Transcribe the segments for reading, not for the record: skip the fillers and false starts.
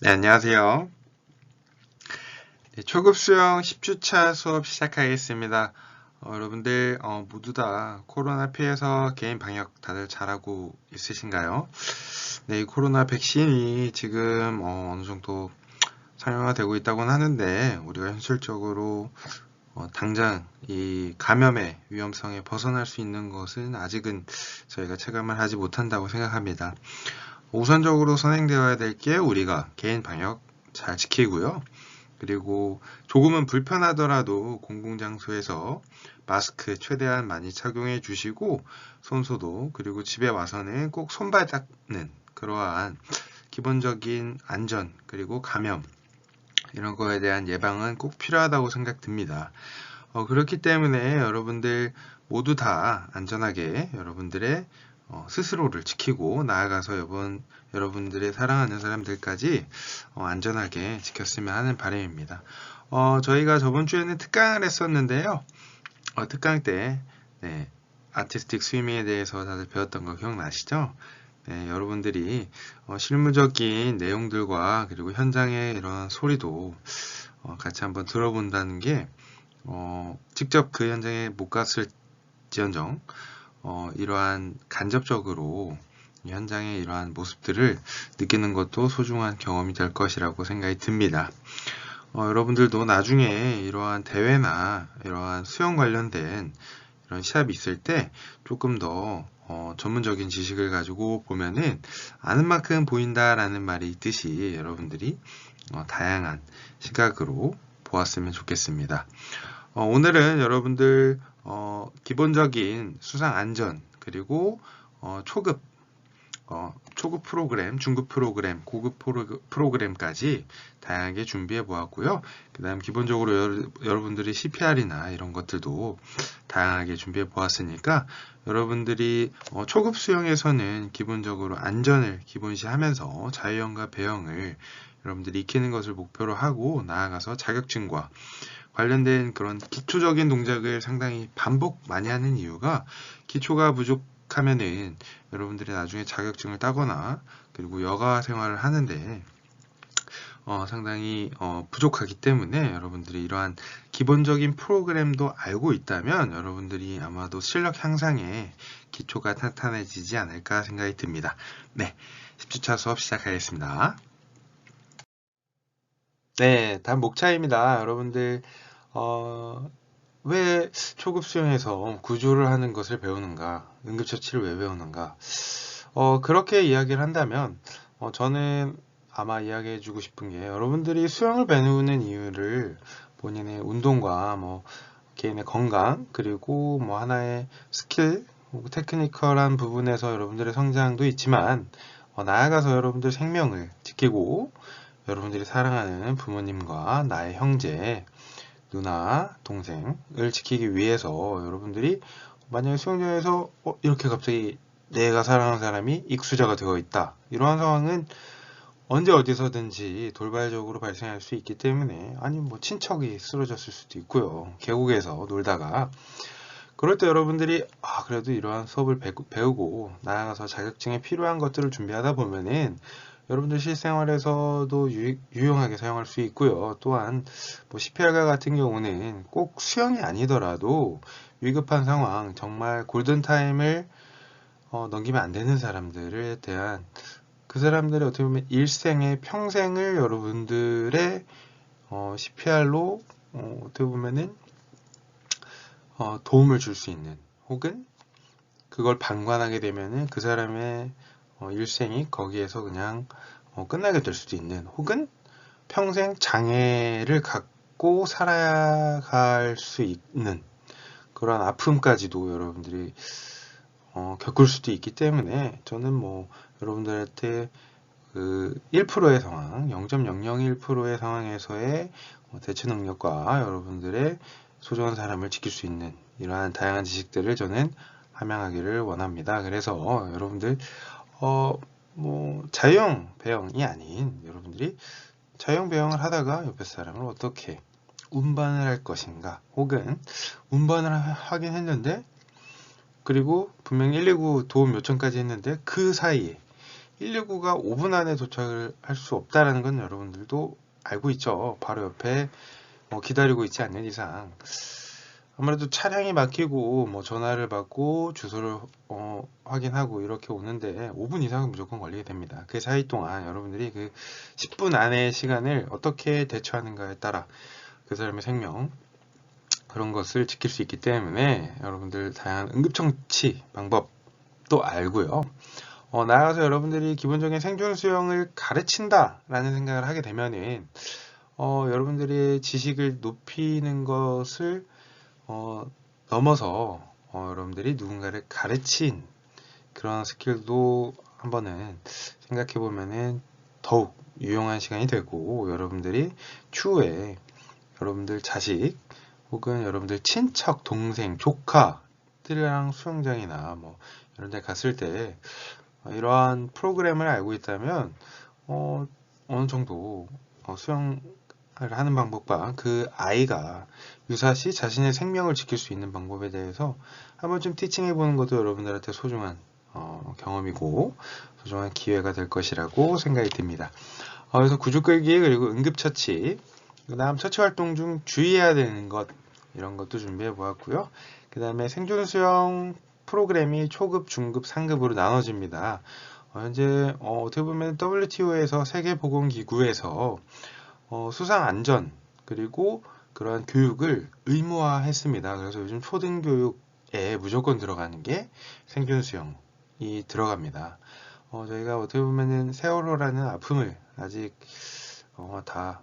네, 안녕하세요. 네, 초급 수영 10주차 수업 시작하겠습니다. 여러분들 모두 다 코로나 피해서 개인 방역 다들 잘하고 있으신가요? 네, 이 코로나 백신이 지금 어느 정도 상용화되고 있다고는 하는데 우리가 현실적으로 당장 이 감염의 위험성에 벗어날 수 있는 것은 아직은 저희가 체감을 하지 못한다고 생각합니다. 우선적으로 선행되어야 될 게 우리가 개인 방역 잘 지키고요. 그리고 조금은 불편하더라도 공공장소에서 마스크 최대한 많이 착용해 주시고 손소독 그리고 집에 와서는 꼭 손발 닦는 그러한 기본적인 안전 그리고 감염 이런 거에 대한 예방은 꼭 필요하다고 생각됩니다. 그렇기 때문에 여러분들 모두 다 안전하게 여러분들의 스스로를 지키고 나아가서 여러분들의 사랑하는 사람들까지 안전하게 지켰으면 하는 바람입니다. 저희가 저번 주에는 특강을 했었는데요. 특강 때 네, 아티스틱 스위밍에 대해서 다들 배웠던 거 기억나시죠? 네, 여러분들이 실무적인 내용들과 그리고 현장의 이런 소리도 같이 한번 들어본다는 게 직접 그 현장에 못 갔을지언정 이러한 간접적으로 현장의 이러한 모습들을 느끼는 것도 소중한 경험이 될 것이라고 생각이 듭니다. 여러분들도 나중에 이러한 대회나 이러한 수영 관련된 이런 시합이 있을 때 조금 더 전문적인 지식을 가지고 보면은 아는 만큼 보인다라는 말이 있듯이 여러분들이 다양한 시각으로 보았으면 좋겠습니다. 오늘은 여러분들 기본적인 수상 안전 그리고 초급 프로그램, 중급 프로그램, 고급 프로그램까지 다양하게 준비해 보았고요. 그 다음 기본적으로 여러분들이 CPR이나 이런 것들도 다양하게 준비해 보았으니까 여러분들이 초급 수영에서는 기본적으로 안전을 기본시하면서 자유형과 배영을 여러분들이 익히는 것을 목표로 하고 나아가서 자격증과 관련된 그런 기초적인 동작을 상당히 반복 많이 하는 이유가 기초가 부족하면은 여러분들이 나중에 자격증을 따거나 그리고 여가 생활을 하는데 상당히 부족하기 때문에 여러분들이 이러한 기본적인 프로그램도 알고 있다면 여러분들이 아마도 실력 향상에 기초가 탄탄해지지 않을까 생각이 듭니다. 네, 10주차 수업 시작하겠습니다. 네, 다음 목차입니다. 여러분들 왜 초급 수영에서 구조를 하는 것을 배우는가, 응급처치를 왜 배우는가? 그렇게 이야기를 한다면 저는 아마 이야기해주고 싶은 게 여러분들이 수영을 배우는 이유를 본인의 운동과 뭐 개인의 건강 그리고 뭐 하나의 스킬, 테크니컬한 부분에서 여러분들의 성장도 있지만 나아가서 여러분들 생명을 지키고 여러분들이 사랑하는 부모님과 나의 형제, 누나, 동생을 지키기 위해서 여러분들이 만약에 수영장에서 이렇게 갑자기 내가 사랑하는 사람이 익수자가 되어 있다. 이러한 상황은 언제 어디서든지 돌발적으로 발생할 수 있기 때문에 아니면 뭐 친척이 쓰러졌을 수도 있고요. 계곡에서 놀다가 그럴 때 여러분들이 그래도 이러한 수업을 배우고 나아가서 자격증에 필요한 것들을 준비하다 보면은 여러분들 실생활에서도 유용하게 사용할 수 있고요. 또한 뭐 CPR과 같은 경우는 꼭 수영이 아니더라도 위급한 상황, 정말 골든타임을 넘기면 안 되는 사람들에 대한 그 사람들의 어떻게 보면 일생의 평생을 여러분들의 CPR로 어떻게 보면은 도움을 줄 수 있는 혹은 그걸 방관하게 되면은 그 사람의 일생이 거기에서 그냥 끝나게 될 수도 있는 혹은 평생 장애를 갖고 살아갈 수 있는 그런 아픔까지도 여러분들이 겪을 수도 있기 때문에 저는 뭐 여러분들한테 그 1%의 상황, 0.001%의 상황에서의 대처 능력과 여러분들의 소중한 사람을 지킬 수 있는 이러한 다양한 지식들을 저는 함양하기를 원합니다. 그래서 여러분들 뭐 자유형 배영이 아닌 여러분들이 자유형 배영을 하다가 옆에 사람을 어떻게 운반을 할 것인가 혹은 운반을 하긴 했는데 그리고 분명히 119 도움 요청까지 했는데 그 사이에 119가 5분 안에 도착을 할 수 없다라는 건 여러분들도 알고 있죠. 바로 옆에 기다리고 있지 않는 이상. 아무래도 차량이 막히고 전화를 받고 주소를 확인하고 이렇게 오는데 5분 이상은 무조건 걸리게 됩니다. 그 사이 동안 여러분들이 그 10분 안의 시간을 어떻게 대처하는가에 따라 그 사람의 생명 그런 것을 지킬 수 있기 때문에 여러분들 다양한 응급처치 방법도 알고요. 나아가서 여러분들이 기본적인 생존 수영을 가르친다 라는 생각을 하게 되면은 여러분들의 지식을 높이는 것을 넘어서 여러분들이 누군가를 가르친 그런 스킬도 한번은 생각해 보면은 더욱 유용한 시간이 되고 여러분들이 추후에 여러분들 자식 혹은 여러분들 친척, 동생, 조카들이랑 수영장이나 이런 데 갔을 때 이러한 프로그램을 알고 있다면 어느 정도 수영을 하는 방법과 그 아이가 유사시 자신의 생명을 지킬 수 있는 방법에 대해서 한번 좀 티칭해 보는 것도 여러분들한테 소중한 경험이고 소중한 기회가 될 것이라고 생각이 듭니다. 그래서 구조 끌기 그리고 응급처치 그 다음 처치활동 중 주의해야 되는 것 이런 것도 준비해 보았고요. 그 다음에 생존수영 프로그램이 초급, 중급, 상급으로 나눠집니다. 현재 어떻게 보면 WTO에서 세계보건기구에서 수상안전 그리고 그러한 교육을 의무화했습니다. 그래서 요즘 초등교육에 무조건 들어가는 게 생존수영이 들어갑니다. 저희가 어떻게 보면은 세월호라는 아픔을 아직 다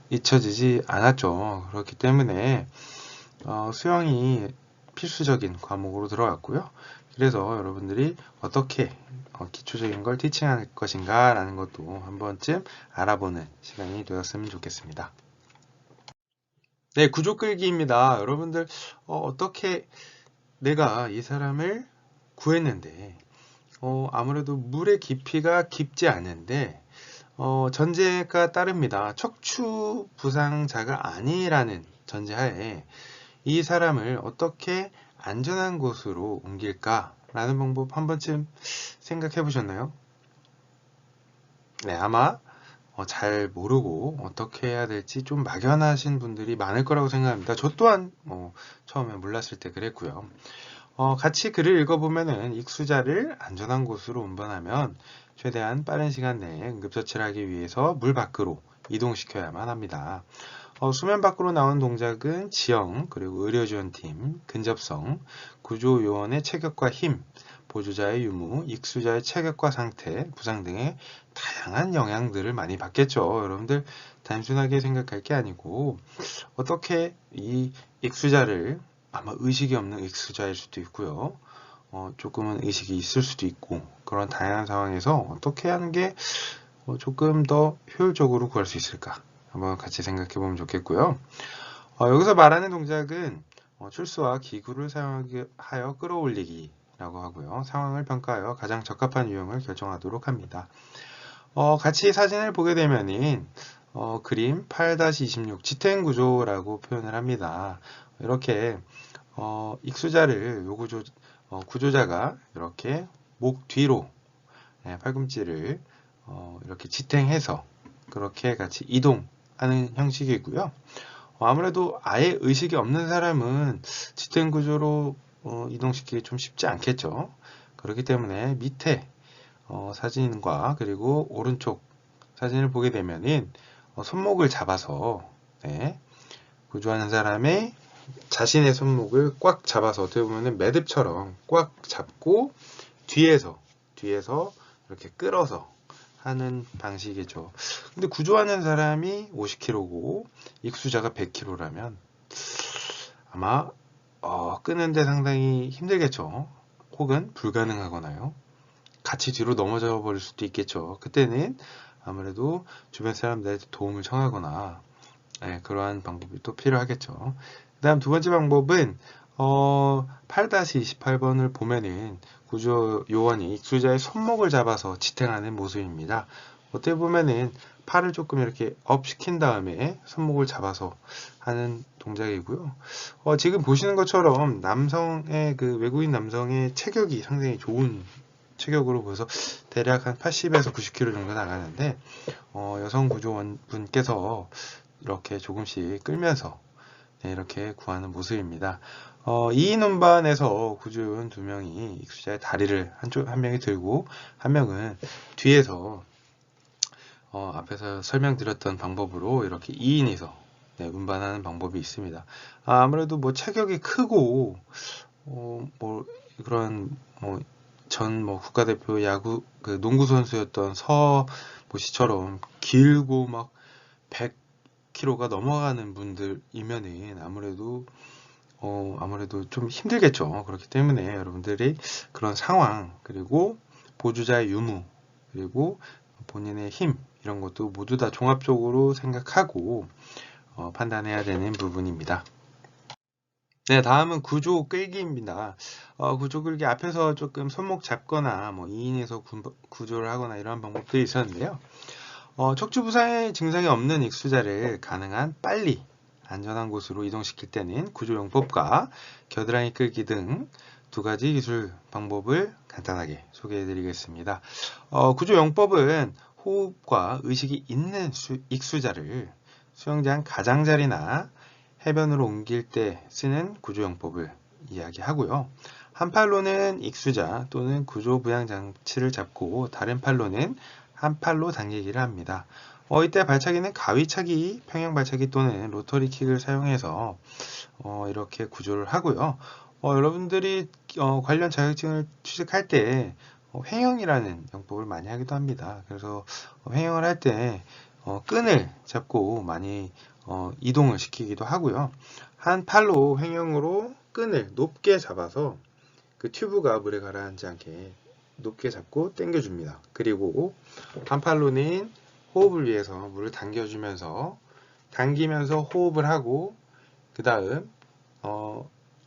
잊혀지지 않았죠. 그렇기 때문에 수영이 필수적인 과목으로 들어갔고요. 그래서 여러분들이 어떻게 기초적인 걸 티칭할 것인가 라는 것도 한 번쯤 알아보는 시간이 되었으면 좋겠습니다. 네, 구조 끌기입니다. 여러분들 어떻게 내가 이 사람을 구했는데 아무래도 물의 깊이가 깊지 않은데 전제가 따릅니다. 척추 부상자가 아니라는 전제하에 이 사람을 어떻게 안전한 곳으로 옮길까 라는 방법 한 번쯤 생각해 보셨나요? 네, 아마 잘 모르고 어떻게 해야 될지 좀 막연하신 분들이 많을 거라고 생각합니다. 저 또한 처음에 몰랐을 때 그랬고요. 같이 글을 읽어보면은 익수자를 안전한 곳으로 운반하면 최대한 빠른 시간 내에 응급처치를 하기 위해서 물 밖으로 이동시켜야만 합니다. 수면 밖으로 나온 동작은 지형, 그리고 의료지원팀, 근접성, 구조요원의 체격과 힘, 보조자의 유무, 익수자의 체격과 상태, 부상 등의 다양한 영향들을 많이 받겠죠. 여러분들 단순하게 생각할 게 아니고 어떻게 이 익수자를 아마 의식이 없는 익수자일 수도 있고요. 조금은 의식이 있을 수도 있고 그런 다양한 상황에서 어떻게 하는 게 조금 더 효율적으로 구할 수 있을까 한번 같이 생각해 보면 좋겠고요. 여기서 말하는 동작은 출수와 기구를 사용하여 끌어올리기 라고 하고요. 상황을 평가하여 가장 적합한 유형을 결정하도록 합니다. 같이 사진을 보게 되면은 그림 8-26 지탱구조라고 표현을 합니다. 이렇게 익수자를 구조자가 이렇게 목 뒤로 팔꿈치를 이렇게 지탱해서 그렇게 같이 이동하는 형식이고요. 아무래도 아예 의식이 없는 사람은 지탱 구조로 이동시키기 좀 쉽지 않겠죠. 그렇기 때문에 밑에 사진과 그리고 오른쪽 사진을 보게 되면은 손목을 잡아서 구조하는 사람의 자신의 손목을 꽉 잡아서 어떻게 보면 매듭처럼 꽉 잡고 뒤에서 이렇게 끌어서 하는 방식이죠. 근데 구조하는 사람이 50kg고 익수자가 100kg라면 아마 끄는데 상당히 힘들겠죠. 혹은 불가능하거나요. 같이 뒤로 넘어져 버릴 수도 있겠죠. 그때는 아무래도 주변 사람들한테 도움을 청하거나 그러한 방법이 또 필요하겠죠. 그 다음 두 번째 방법은 8-28번을 보면은 구조 요원이 익수자의 손목을 잡아서 지탱하는 모습입니다. 어떻게 보면은 팔을 조금 이렇게 업 시킨 다음에 손목을 잡아서 하는 동작이고요. 지금 보시는 것처럼 남성의 외국인 남성의 체격이 상당히 좋은 체격으로 보여서 대략 한 80에서 90kg 정도 나가는데 여성 구조원분께서 이렇게 조금씩 끌면서 네, 이렇게 구하는 모습입니다. 2인 운반에서 구조원 2명이 익수자의 다리를 한 명이 들고 한 명은 뒤에서 앞에서 설명드렸던 방법으로 이렇게 2인이서 네, 운반하는 방법이 있습니다. 아무래도 뭐 체격이 크고 뭐 그런 전 국가대표 야구 그 농구 선수였던 서모 씨처럼 길고 막 100kg가 넘어가는 분들이면은 아무래도 좀 힘들겠죠. 그렇기 때문에 여러분들이 그런 상황, 그리고 보조자의 유무, 그리고 본인의 힘, 이런 것도 모두 다 종합적으로 생각하고 판단해야 되는 부분입니다. 네, 다음은 구조 끌기입니다. 구조 끌기 앞에서 조금 손목 잡거나 2인에서 구조를 하거나 이런 방법들이 있었는데요. 척추 부상의 증상이 없는 익수자를 가능한 빨리 안전한 곳으로 이동시킬 때는 구조용법과 겨드랑이 끌기 등 두 가지 기술 방법을 간단하게 소개해 드리겠습니다. 구조용법은 호흡과 의식이 있는 익수자를 수영장 가장자리나 해변으로 옮길 때 쓰는 구조용법을 이야기하고요. 한 팔로는 익수자 또는 구조부양장치를 잡고 다른 팔로는 한 팔로 당기기를 합니다. 이때 발차기는 가위차기, 평형발차기 또는 로터리킥을 사용해서 이렇게 구조를 하고요. 여러분들이 관련 자격증을 취득할 때 횡형이라는 영법을 많이 하기도 합니다. 그래서 횡형을 할 때 끈을 잡고 많이 이동을 시키기도 하고요. 한 팔로 횡형으로 끈을 높게 잡아서 그 튜브가 물에 가라앉지 않게 높게 잡고 당겨줍니다. 그리고 한 팔로는 호흡을 위해서 물을 당기면서 호흡을 하고 그 다음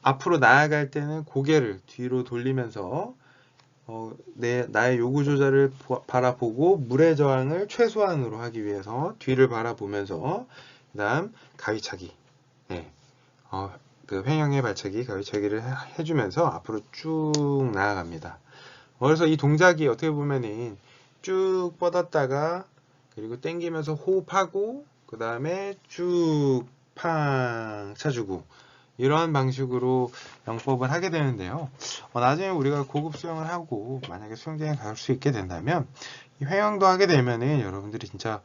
앞으로 나아갈 때는 고개를 뒤로 돌리면서 나의 요구 조절을 바라보고 물의 저항을 최소한으로 하기 위해서 뒤를 바라보면서 그 다음 가위차기, 네. 그 횡형의 발차기, 가위차기를 해주면서 앞으로 쭉 나아갑니다. 그래서 이 동작이 어떻게 보면은 쭉 뻗었다가 그리고 당기면서 호흡하고 그 다음에 쭉 팡 차주고 이러한 방식으로 영법을 하게 되는데요. 나중에 우리가 고급 수영을 하고 만약에 수영장에 갈 수 있게 된다면 이 횡형도 하게 되면은 여러분들이 진짜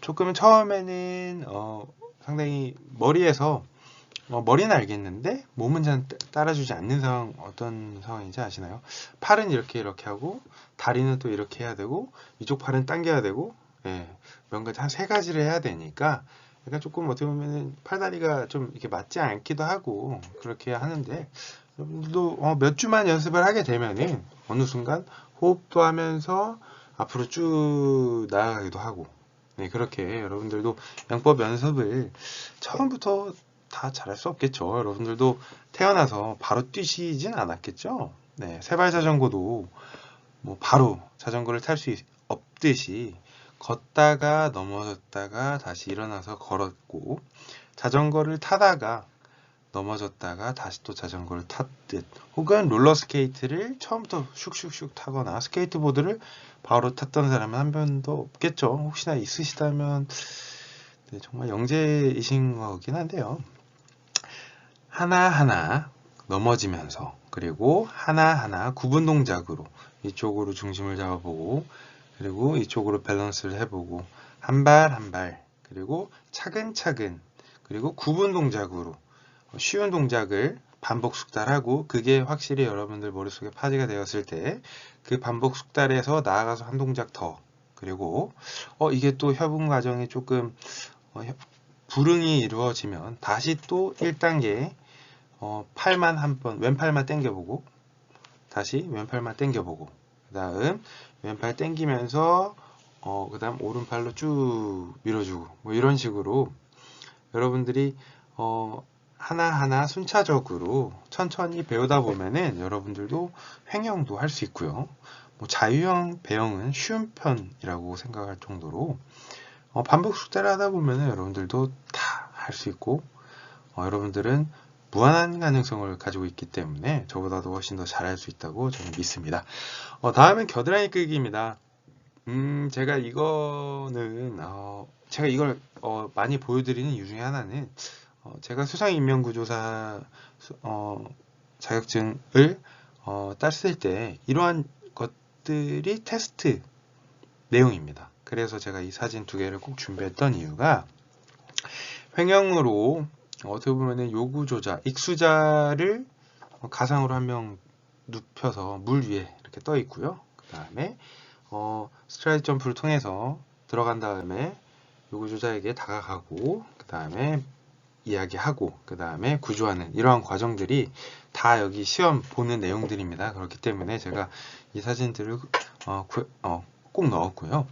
조금은 처음에는 상당히 머리에서 머리는 알겠는데 몸은 잘 따라주지 않는 상황, 어떤 상황인지 아시나요? 팔은 이렇게 하고 다리는 또 이렇게 해야 되고 이쪽 팔은 당겨야 되고 뭔가 한 3가지를 해야 되니까 약간 조금 어떻게 보면 팔다리가 좀 이렇게 맞지 않기도 하고 그렇게 하는데 여러분들도 몇 주만 연습을 하게 되면은 어느 순간 호흡도 하면서 앞으로 쭉 나아가기도 하고 네, 그렇게 여러분들도 영법 연습을 처음부터 다 잘할 수 없겠죠. 여러분들도 태어나서 바로 뛰시진 않았겠죠. 네, 세발 자전거도 바로 자전거를 탈 수 없듯이 걷다가 넘어졌다가 다시 일어나서 걸었고 자전거를 타다가 넘어졌다가 다시 또 자전거를 탔듯 혹은 롤러스케이트를 처음부터 슉슉슉 타거나 스케이트보드를 바로 탔던 사람은 한 번도 없겠죠. 혹시나 있으시다면 네, 정말 영재이신 거긴 한데요. 하나하나 넘어지면서 그리고 하나하나 구분 동작으로 이쪽으로 중심을 잡아보고 그리고 이쪽으로 밸런스를 해보고 한 발 한 발 그리고 차근차근 그리고 구분 동작으로 쉬운 동작을 반복 숙달하고 그게 확실히 여러분들 머릿속에 파지가 되었을 때 그 반복 숙달에서 나아가서 한 동작 더 그리고 이게 또 협응 과정이 조금 불응이 이루어지면 다시 또 1단계 팔만 한번 왼팔만 당겨보고 다시 왼팔만 당겨보고 그 다음 왼팔 당기면서 그 다음 오른팔로 쭉 밀어주고 이런 식으로 여러분들이 하나하나 순차적으로 천천히 배우다 보면은 여러분들도 횡형도 할 수 있고요. 자유형 배영은 쉬운 편이라고 생각할 정도로 반복 숙달을 하다 보면은 여러분들도 다 할 수 있고 여러분들은 무한한 가능성을 가지고 있기 때문에 저보다도 훨씬 더 잘할 수 있다고 저는 믿습니다. 다음은 겨드랑이 끌기입니다. 제가 이거는 제가 이걸 많이 보여드리는 이유 중에 하나는 제가 수상인명구조사 자격증을 땄을 때 이러한 것들이 테스트 내용입니다. 그래서 제가 이 사진 두 개를 꼭 준비했던 이유가 횡형으로 어떻게 보면 요구조자, 익수자를 가상으로 한 명 눕혀서 물 위에 이렇게 떠 있고요. 그 다음에 스트라이드 점프를 통해서 들어간 다음에 요구조자에게 다가가고 그 다음에 이야기하고 그 다음에 구조하는 이러한 과정들이 다 여기 시험 보는 내용들입니다. 그렇기 때문에 제가 이 사진들을 꼭 넣었고요.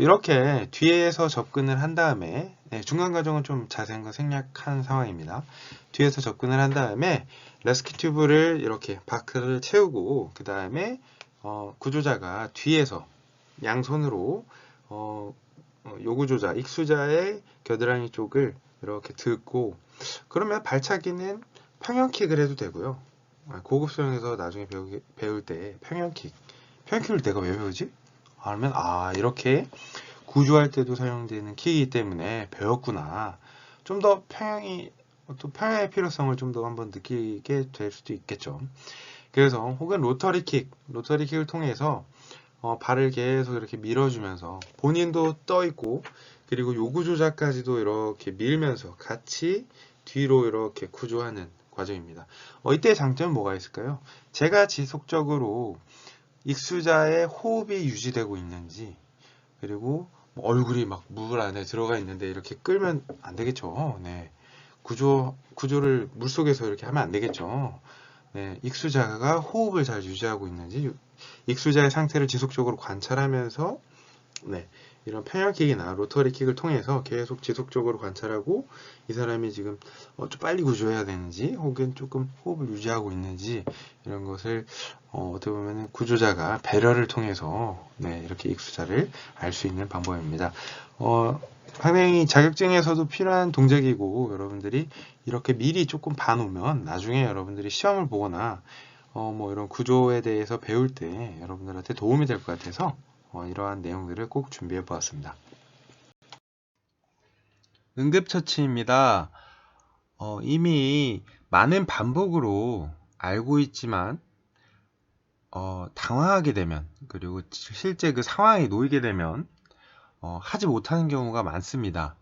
이렇게 뒤에서 접근을 한 다음에 중간 과정은 좀 자세한 거 생략한 상황입니다. 뒤에서 접근을 한 다음에 레스큐 튜브를 이렇게 바크를 채우고 그 다음에 구조자가 뒤에서 양손으로 요구조자, 익수자의 겨드랑이 쪽을 이렇게 듣고 그러면 발차기는 평형킥을 해도 되고요. 고급 수영에서 나중에 배울 때 평형킥을 내가 왜 배우지? 그러면 이렇게 구조할 때도 사용되는 킥이기 때문에 배웠구나. 좀 더 평형의 필요성을 좀 더 한번 느끼게 될 수도 있겠죠. 그래서 혹은 로터리킥을 통해서 발을 계속 이렇게 밀어주면서 본인도 떠 있고 그리고 요구 조작까지도 이렇게 밀면서 같이 뒤로 이렇게 구조하는 과정입니다. 이때의 장점은 뭐가 있을까요? 제가 지속적으로 익수자의 호흡이 유지되고 있는지 그리고 얼굴이 막 물 안에 들어가 있는데 이렇게 끌면 안 되겠죠. 네. 구조를 물속에서 이렇게 하면 안 되겠죠. 네. 익수자가 호흡을 잘 유지하고 있는지 익수자의 상태를 지속적으로 관찰하면서 이런 평형킥이나 로터리킥을 통해서 계속 지속적으로 관찰하고 이 사람이 지금 좀 빨리 구조해야 되는지 혹은 조금 호흡을 유지하고 있는지 이런 것을 어떻게 보면 구조자가 배려를 통해서 이렇게 익수자를 알 수 있는 방법입니다. 상당히 자격증에서도 필요한 동작이고 여러분들이 이렇게 미리 조금 봐놓으면 나중에 여러분들이 시험을 보거나 이런 구조에 대해서 배울 때 여러분들한테 도움이 될 것 같아서 이러한 내용들을 꼭 준비해 보았습니다. 응급처치입니다. 이미 많은 반복으로 알고 있지만 당황하게 되면 그리고 실제 그 상황에 놓이게 되면 하지 못하는 경우가 많습니다.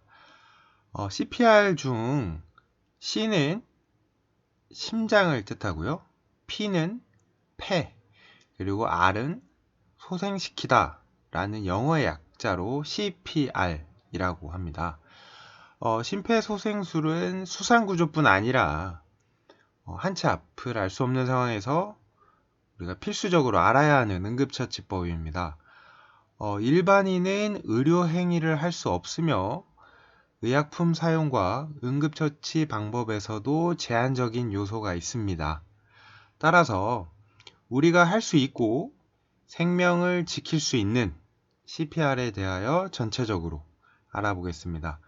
CPR 중 C는 심장을 뜻하고요. P는 폐, 그리고 R은 소생시키다 라는 영어의 약자로 CPR이라고 합니다. 심폐소생술은 수상구조뿐 아니라 한치 앞을 알 수 없는 상황에서 우리가 필수적으로 알아야 하는 응급처치법입니다. 일반인은 의료 행위를 할 수 없으며 의약품 사용과 응급처치 방법에서도 제한적인 요소가 있습니다. 따라서 우리가 할 수 있고 생명을 지킬 수 있는 CPR에 대하여 전체적으로 알아보겠습니다.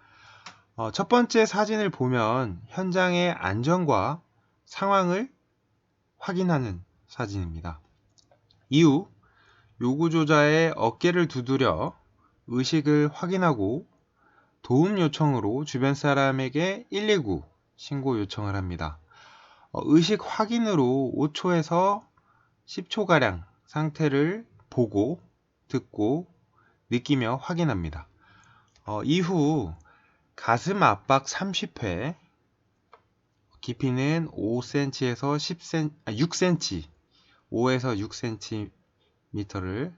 첫 번째 사진을 보면 현장의 안전과 상황을 확인하는 사진입니다. 이후 요구조자의 어깨를 두드려 의식을 확인하고 도움 요청으로 주변 사람에게 119 신고 요청을 합니다. 의식 확인으로 5초에서 10초가량 상태를 보고 듣고 느끼며 확인합니다. 이후 가슴 압박 30회, 깊이는 5cm에서 6cm, 5에서 6cm를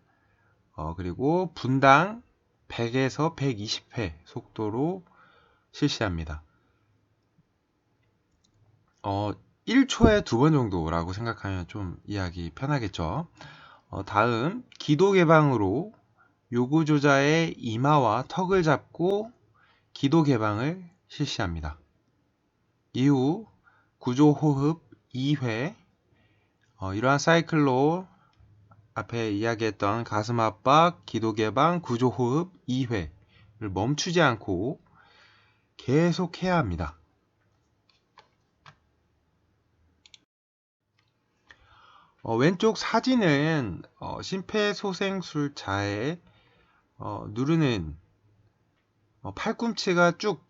그리고 분당 100에서 120회 속도로 실시합니다. 1초에 2번 정도라고 생각하면 좀 이해하기 편하겠죠. 다음 기도 개방으로 요구조자의 이마와 턱을 잡고 기도 개방을 실시합니다. 이후 구조호흡 2회, 이러한 사이클로 앞에 이야기했던 가슴 압박, 기도 개방, 구조호흡 2회를 멈추지 않고 계속 해야 합니다. 왼쪽 사진은 심폐소생술자의 누르는 팔꿈치가 쭉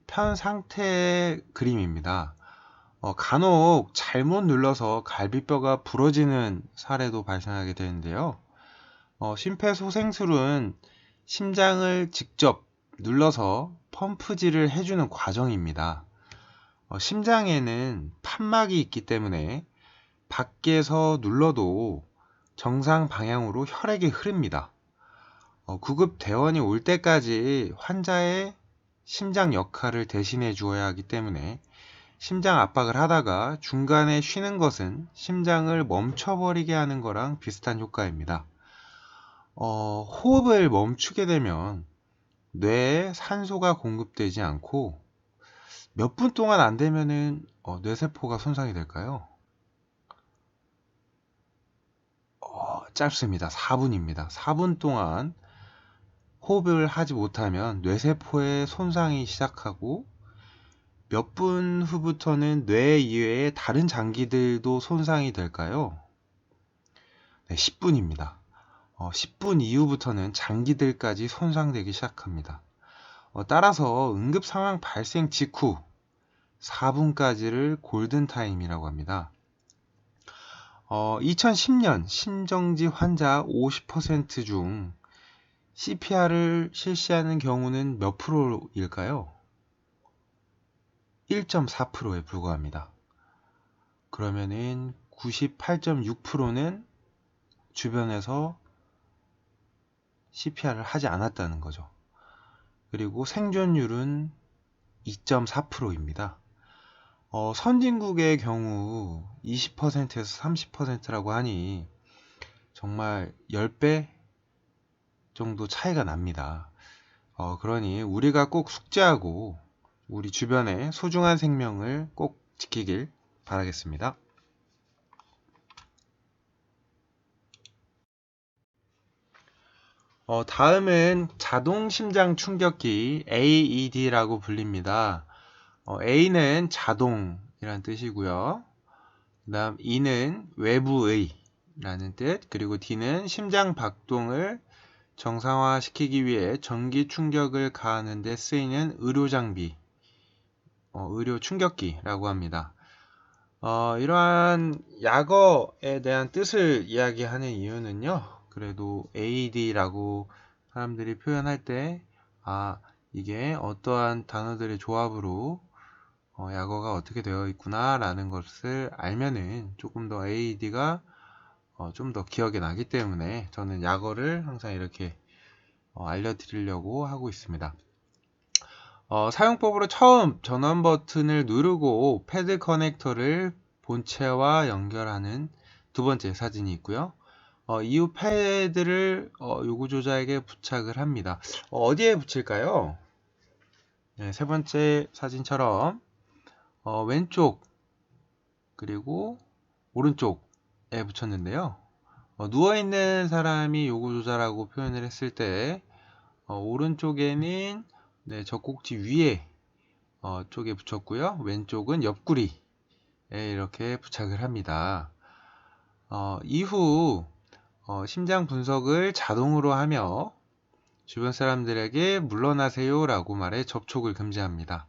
편 상태의 그림입니다. 간혹 잘못 눌러서 갈비뼈가 부러지는 사례도 발생하게 되는데요. 심폐소생술은 심장을 직접 눌러서 펌프질을 해주는 과정입니다. 심장에는 판막이 있기 때문에 밖에서 눌러도 정상 방향으로 혈액이 흐릅니다. 구급 대원이 올 때까지 환자의 심장 역할을 대신해 주어야 하기 때문에 심장 압박을 하다가 중간에 쉬는 것은 심장을 멈춰버리게 하는 거랑 비슷한 효과입니다. 호흡을 멈추게 되면 뇌에 산소가 공급되지 않고 몇 분 동안 안 되면은 뇌세포가 손상이 될까요? 짧습니다. 4분입니다. 4분 동안 호흡을 하지 못하면 뇌세포의 손상이 시작하고 몇 분 후부터는 뇌 이외의 다른 장기들도 손상이 될까요? 네, 10분입니다. 10분 이후부터는 장기들까지 손상되기 시작합니다. 따라서 응급 상황 발생 직후 4분까지를 골든타임이라고 합니다. 2010년 심정지 환자 50% 중 CPR을 실시하는 경우는 몇 프로일까요? 1.4%에 불과합니다. 그러면은 98.6%는 주변에서 CPR을 하지 않았다는 거죠. 그리고 생존율은 2.4%입니다. 선진국의 경우 20%에서 30%라고 하니 정말 10배 정도 차이가 납니다. 그러니 우리가 꼭 숙지하고 우리 주변의 소중한 생명을 꼭 지키길 바라겠습니다. 다음은 자동심장 충격기 AED라고 불립니다. A는 자동이라는 뜻이고요. 그 다음 E는 외부의 라는 뜻, 그리고 D는 심장 박동을 정상화시키기 위해 전기 충격을 가하는 데 쓰이는 의료장비, 의료 충격기라고 합니다. 이러한 약어에 대한 뜻을 이야기하는 이유는요, 그래도 AED라고 사람들이 표현할 때, 이게 어떠한 단어들의 조합으로 약어가 어떻게 되어 있구나 라는 것을 알면은 조금 더 AED가 좀 더 기억에 나기 때문에 저는 약어를 항상 이렇게 알려드리려고 하고 있습니다. 사용법으로 처음 전원 버튼을 누르고 패드 커넥터를 본체와 연결하는 두 번째 사진이 있고요. 이후 패드를 요구조자에게 부착을 합니다. 어디에 붙일까요? 네, 세 번째 사진처럼 왼쪽 그리고 오른쪽에 붙였는데요. 누워있는 사람이 요구조자라고 표현을 했을 때 오른쪽에는 젖꼭지 위에 쪽에 붙였고요. 왼쪽은 옆구리에 이렇게 부착을 합니다. 이후 심장 분석을 자동으로 하며 주변 사람들에게 물러나세요 라고 말해 접촉을 금지합니다.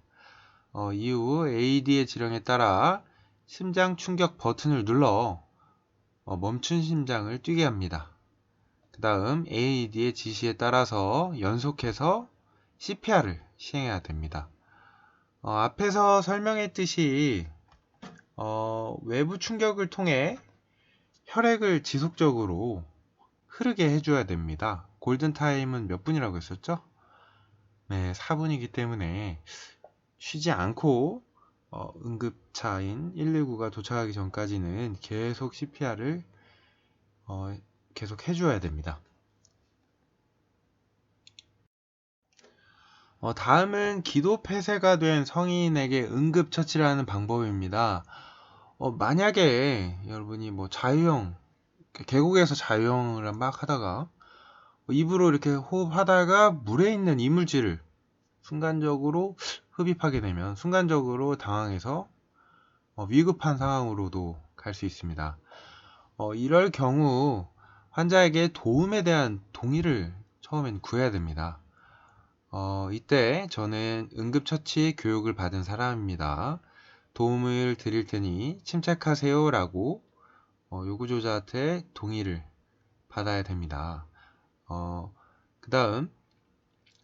이후 AED의 지령에 따라 심장 충격 버튼을 눌러 멈춘 심장을 뛰게 합니다. 그 다음 AED의 지시에 따라서 연속해서 CPR을 시행해야 됩니다. 앞에서 설명했듯이 외부 충격을 통해 혈액을 지속적으로 흐르게 해줘야 됩니다. 골든타임은 몇 분이라고 했었죠? 네, 4분이기 때문에 쉬지 않고 응급차인 119가 도착하기 전까지는 계속 CPR을 계속 해줘야 됩니다. 다음은 기도 폐쇄가 된 성인에게 응급처치를 하는 방법입니다. 만약에 여러분이 자유형, 계곡에서 자유형을 막 하다가 입으로 이렇게 호흡하다가 물에 있는 이물질을 순간적으로 흡입하게 되면 순간적으로 당황해서 위급한 상황으로도 갈 수 있습니다. 이럴 경우 환자에게 도움에 대한 동의를 처음엔 구해야 됩니다. 이때 저는 응급처치 교육을 받은 사람입니다. 도움을 드릴 테니 침착하세요 라고 요구조자한테 동의를 받아야 됩니다. 그 다음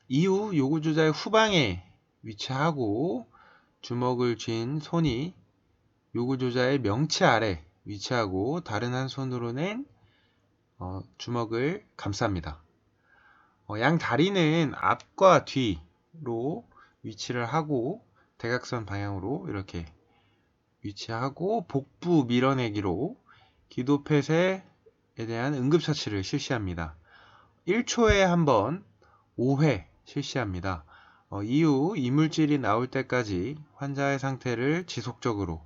이후 요구조자의 후방에 위치하고 주먹을 쥔 손이 요구조자의 명치 아래 위치하고 다른 한 손으로는 주먹을 감쌉니다. 양 다리는 앞과 뒤로 위치를 하고 대각선 방향으로 이렇게 위치하고 복부 밀어내기로 기도폐쇄에 대한 응급처치를 실시합니다. 1초에 한 번 5회 실시합니다. 이후 이물질이 나올 때까지 환자의 상태를 지속적으로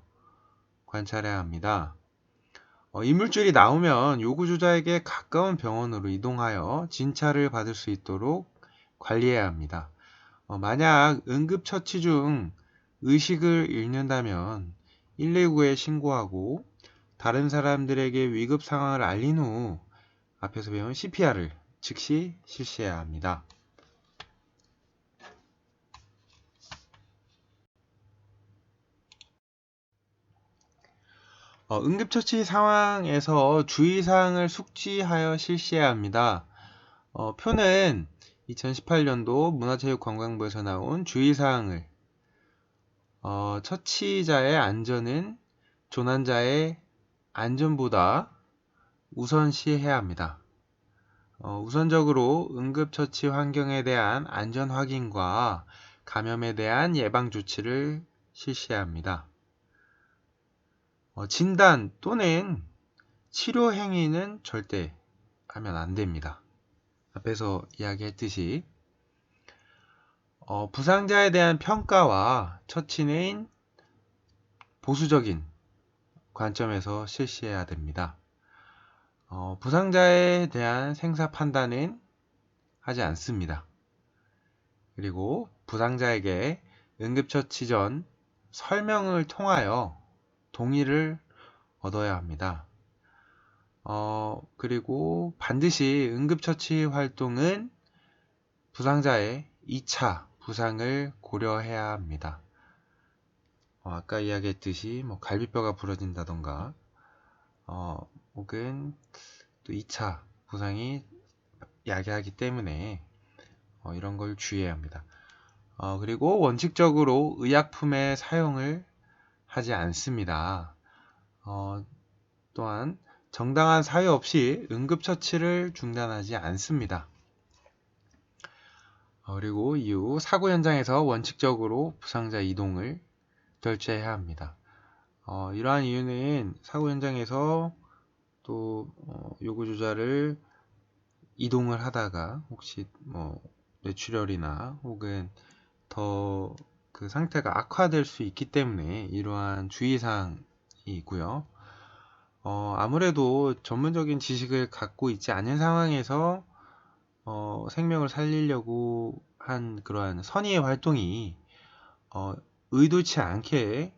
관찰해야 합니다. 이물질이 나오면 요구조자에게 가까운 병원으로 이동하여 진찰을 받을 수 있도록 관리해야 합니다. 만약 응급처치 중 의식을 잃는다면 119에 신고하고 다른 사람들에게 위급 상황을 알린 후 앞에서 배운 CPR을 즉시 실시해야 합니다. 응급처치 상황에서 주의사항을 숙지하여 실시해야 합니다. 표는 2018년도 문화체육관광부에서 나온 주의사항을 처치자의 안전은 조난자의 안전보다 우선시해야 합니다. 우선적으로 응급처치 환경에 대한 안전 확인과 감염에 대한 예방 조치를 실시해야 합니다. 진단 또는 치료 행위는 절대 하면 안 됩니다. 앞에서 이야기했듯이 부상자에 대한 평가와 처치는 보수적인 관점에서 실시해야 됩니다. 부상자에 대한 생사 판단은 하지 않습니다. 그리고 부상자에게 응급처치 전 설명을 통하여 동의를 얻어야 합니다. 그리고 반드시 응급처치 활동은 부상자의 2차 부상을 고려해야 합니다. 아까 이야기했듯이 갈비뼈가 부러진다던가 혹은 또 2차 부상이 야기하기 때문에 이런 걸 주의해야 합니다. 그리고 원칙적으로 의약품의 사용을 하지 않습니다. 또한 정당한 사유 없이 응급처치를 중단하지 않습니다. 그리고 이후 사고 현장에서 원칙적으로 부상자 이동을 절제해야 합니다. 이러한 이유는 사고 현장에서 또 요구조자를 이동을 하다가 혹시 뇌출혈이나 혹은 더 그 상태가 악화될 수 있기 때문에 이러한 주의사항이 있고요. 아무래도 전문적인 지식을 갖고 있지 않은 상황에서 생명을 살리려고 한 그러한 선의의 활동이 의도치 않게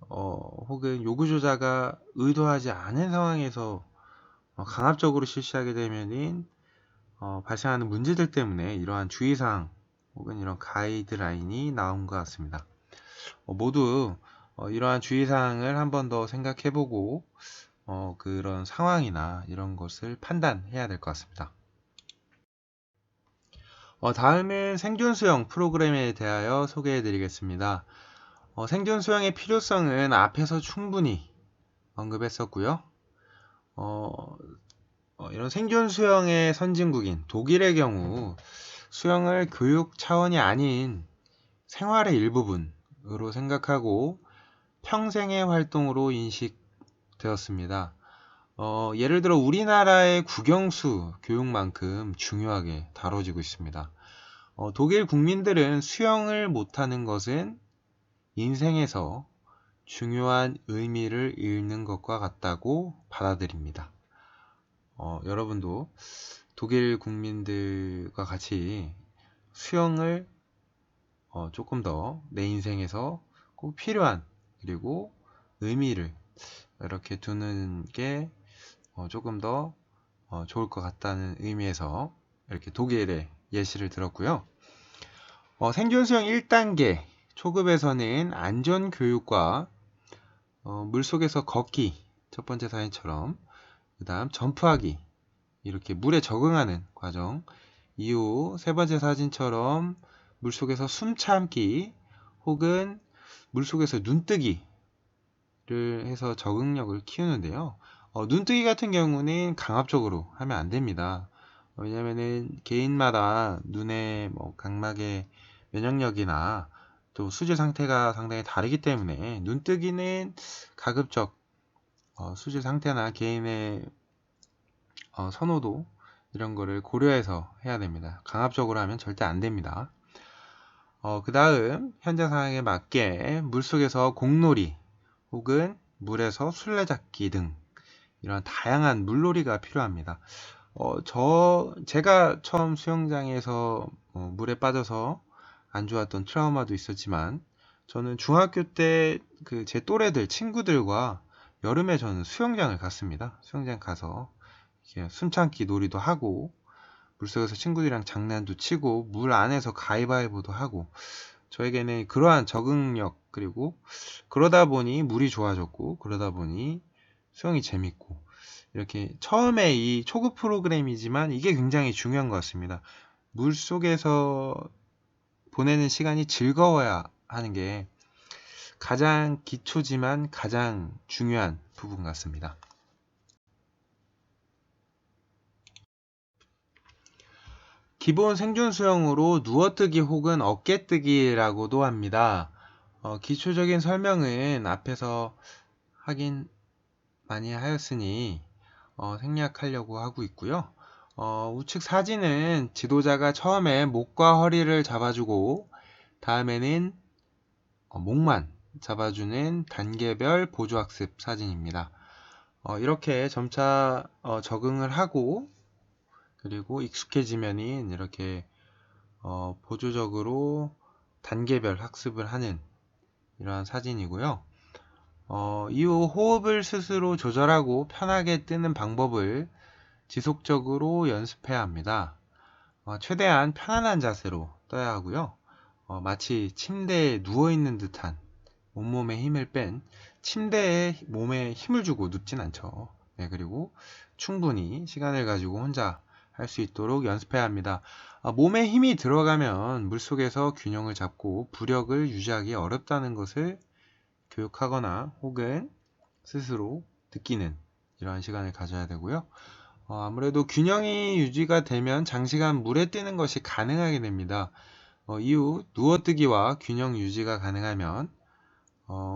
혹은 요구조자가 의도하지 않은 상황에서 강압적으로 실시하게 되면은 발생하는 문제들 때문에 이러한 주의사항 혹은 이런 가이드라인이 나온 것 같습니다. 모두 이러한 주의사항을 한 번 더 생각해보고 그런 상황이나 이런 것을 판단해야 될 것 같습니다. 다음은 생존 수영 프로그램에 대하여 소개해 드리겠습니다. 생존 수영의 필요성은 앞에서 충분히 언급했었고요. 이런 생존 수영의 선진국인 독일의 경우 수영을 교육 차원이 아닌 생활의 일부분으로 생각하고 평생의 활동으로 인식되었습니다. 예를 들어 우리나라의 국영수 교육만큼 중요하게 다뤄지고 있습니다. 독일 국민들은 수영을 못하는 것은 인생에서 중요한 의미를 잃는 것과 같다고 받아들입니다. 여러분도 독일 국민들과 같이 수영을 조금 더 내 인생에서 꼭 필요한 그리고 의미를 이렇게 두는 게 조금 더 좋을 것 같다는 의미에서 이렇게 독일의 예시를 들었고요. 생존 수영 1단계 초급에서는 안전교육과 물속에서 걷기, 첫 번째 사진처럼, 그 다음 점프하기, 이렇게 물에 적응하는 과정, 이후 세 번째 사진처럼 물속에서 숨 참기 혹은 물속에서 눈뜨기를 해서 적응력을 키우는데요. 눈뜨기 같은 경우는 강압적으로 하면 안 됩니다. 왜냐면은 개인마다 눈의 각막의 면역력이나 또 수질 상태가 상당히 다르기 때문에 눈뜨기는 가급적 수질 상태나 개인의 선호도 이런 거를 고려해서 해야 됩니다. 강압적으로 하면 절대 안 됩니다. 그 다음 현장 상황에 맞게 물속에서 공놀이 혹은 물에서 술래잡기 등 이런 다양한 물놀이가 필요합니다. 제가 처음 수영장에서 물에 빠져서 안 좋았던 트라우마도 있었지만 저는 중학교 때 제 또래들 친구들과 여름에 저는 수영장을 갔습니다. 수영장 가서 숨참기 놀이도 하고 물속에서 친구들이랑 장난도 치고 물 안에서 가위바위보도 하고 저에게는 그러한 적응력 그리고 그러다 보니 물이 좋아졌고 그러다 보니 수영이 재밌고 이렇게 처음에 이 초급 프로그램이지만 이게 굉장히 중요한 것 같습니다. 물속에서 보내는 시간이 즐거워야 하는 게 가장 기초지만 가장 중요한 부분 같습니다. 기본 생존 수영으로 누워뜨기 혹은 어깨뜨기라고도 합니다. 기초적인 설명은 앞에서 하긴 많이 하였으니 생략하려고 하고 있고요. 우측 사진은 지도자가 처음에 목과 허리를 잡아주고 다음에는 목만 잡아주는 단계별 보조학습 사진입니다. 이렇게 점차 적응을 하고 그리고 익숙해지면은 이렇게 보조적으로 단계별 학습을 하는 이러한 사진이고요. 이후 호흡을 스스로 조절하고 편하게 뜨는 방법을 지속적으로 연습해야 합니다. 최대한 편안한 자세로 떠야 하고요. 마치 침대에 누워있는 듯한 온몸에 힘을 뺀 침대에 몸에 힘을 주고 눕진 않죠. 네, 그리고 충분히 시간을 가지고 혼자 할 수 있도록 연습해야 합니다. 몸에 힘이 들어가면 물속에서 균형을 잡고 부력을 유지하기 어렵다는 것을 교육하거나 혹은 스스로 느끼는 이러한 시간을 가져야 되고요. 아무래도 균형이 유지가 되면 장시간 물에 뜨는 것이 가능하게 됩니다. 이후 누워뜨기와 균형 유지가 가능하면